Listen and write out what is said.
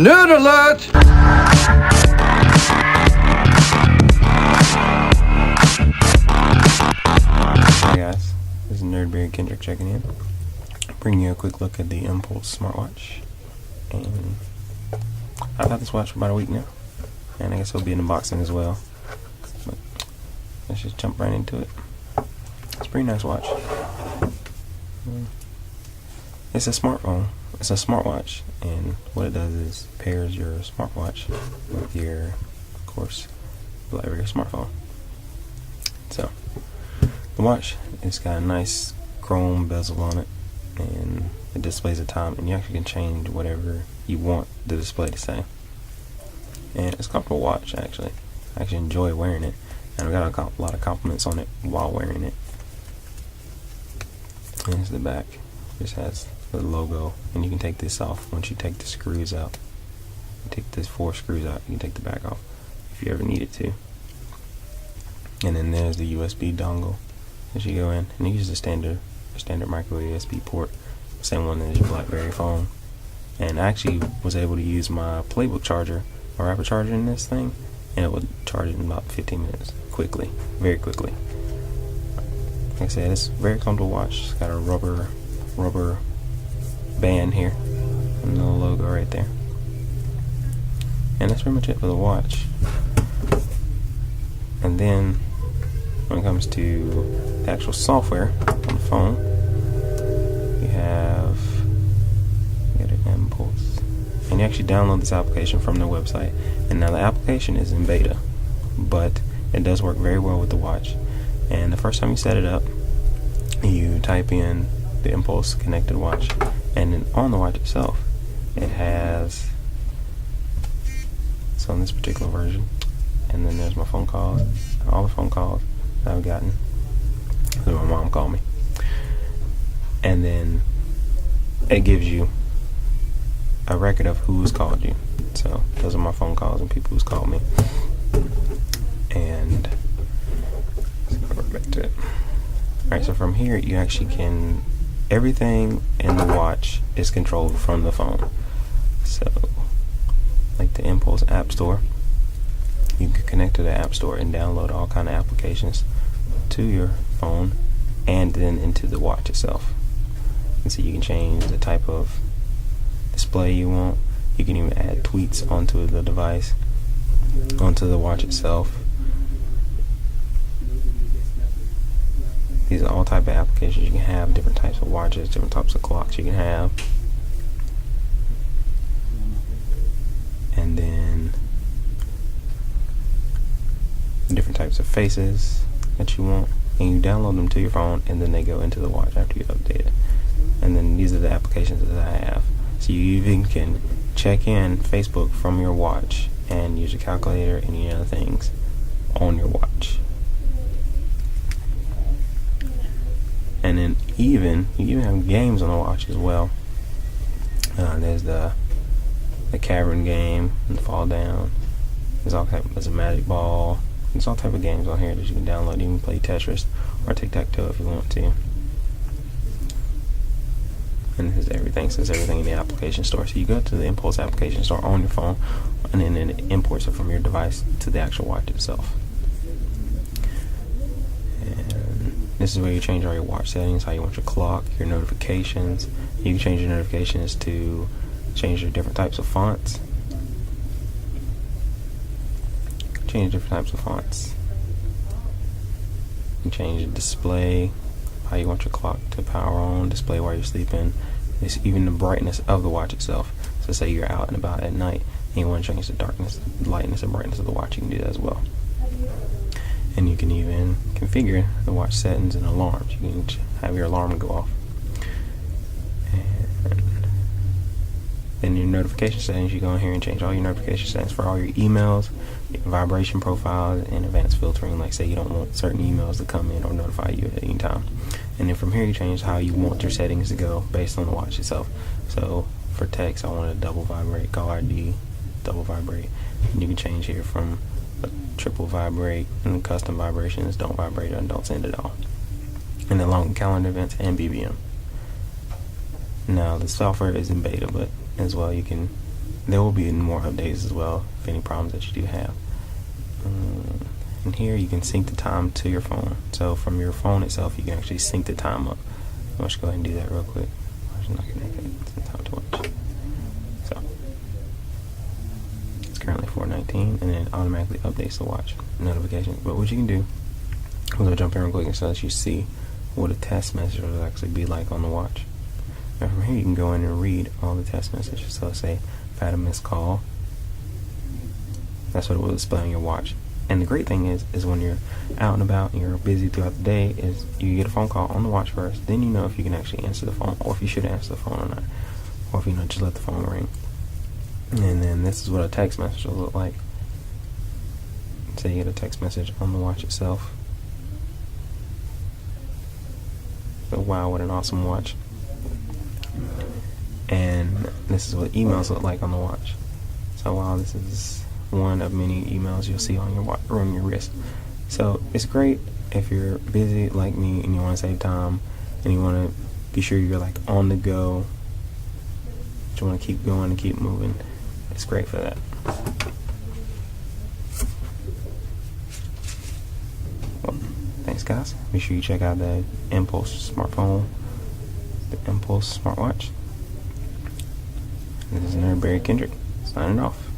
Nerd alert! Hi guys, this is NerdBerry Kendrick checking in, bringing you a quick look at the inPulse Smartwatch. And I've had this watch for about a week now, and I guess it'll be an unboxing as well. But let's just jump right into it. It's a pretty nice watch. It's a smartphone. It's a smartwatch, and what it does is pairs your smartwatch with your, of course, BlackBerry smartphone. So the watch, it's got a nice chrome bezel on it, and it displays the time, and you actually can change whatever you want the display to say. And it's a comfortable watch, actually. I actually enjoy wearing it, and I got a lot of compliments on it while wearing it. And here's the back. This has the logo, and you can take this off once you take the screws out. You take these 4 screws out, you can take the back off if you ever needed to. And then there's the USB dongle as you go in, and you use the standard micro USB port, same one as your BlackBerry phone. And I actually was able to use my Playbook charger, my rapid charger in this thing, and it would charge it in about 15 minutes, quickly, very quickly. Like I said, it's a very comfortable watch. It's got a rubber band here, and the logo right there. And that's pretty much it for the watch. And then when it comes to the actual software on the phone, you got an inPulse, and you actually download this application from their website. And now the application is in beta, but it does work very well with the watch. And the first time you set it up, you type in the inPulse connected watch, and then on the watch itself, it has, so in this particular version, and then there's my phone calls, all the phone calls that I've gotten. So my mom called me, and then it gives you a record of who's called you. So those are my phone calls and people who's called me. And let's go back to it. Alright, so from here you actually can, everything in the watch is controlled from the phone. So like the inPulse App Store, you can connect to the App Store and download all kind of applications to your phone and then into the watch itself. And so you can change the type of display you want. You can even add tweets onto the device, onto the watch itself. These are all type of applications you can have, different types of watches, different types of clocks you can have. And then different types of faces that you want, and you download them to your phone, and then they go into the watch after you update it. And then these are the applications that I have. So you even can check in Facebook from your watch and use your calculator and any other things on your watch. And then you even have games on the watch as well. There's the cavern game and fall down. There's a magic ball. There's all type of games on here that you can download. You can play Tetris or tic-tac-toe if you want to. And there's everything. So there's everything in the application store. So you go to the inPulse application store on your phone, and then it imports it from your device to the actual watch itself. And this is where you change all your watch settings, how you want your clock, your notifications. You can change your notifications to change your different types of fonts. You can change the display, how you want your clock to power on, display while you're sleeping. It's even the brightness of the watch itself. So say you're out and about at night and you want to change the darkness, lightness, and brightness of the watch, you can do that as well. And you can even configure the watch settings and alarms. You can have your alarm go off. And then your notification settings, you go in here and change all your notification settings for all your emails, your vibration profiles, and advanced filtering. Like say you don't want certain emails to come in or notify you at any time. And then from here you change how you want your settings to go based on the watch itself. So for text, I want to double vibrate, call ID, double vibrate. And you can change here from a triple vibrate, and custom vibrations, don't vibrate and don't send at all. And then long calendar events and BBM. Now the software is in beta, but as well you can there will be more updates as well if any problems that you do have. And here you can sync the time to your phone. So from your phone itself, you can actually sync the time up. Let's go ahead and do that real quick. I'm not connected. It's time to watch. So it's currently 4:19, and it automatically updates the watch notifications. But what you can do, I'm gonna jump in real quick so that you see what a text message will actually be like on the watch. Now from here, you can go in and read all the text messages. So say if I had a missed call, that's what it will display on your watch. And the great thing is when you're out and about and you're busy throughout the day, is you get a phone call on the watch first, then you know if you can actually answer the phone, or if you should answer the phone or not, or if just let the phone ring. And then this is what a text message will look like. Say you get a text message on the watch itself. So wow, what an awesome watch. And this is what emails look like on the watch. So wow, this is one of many emails you'll see on your watch or on your wrist. So it's great if you're busy like me and you want to save time and you want to be sure you're like on the go, but you want to keep going and keep moving. It's great for that. Well, thanks guys. Be sure you check out the inPulse smartphone, the inPulse Smartwatch. This is NerdBerry Kendrick signing off.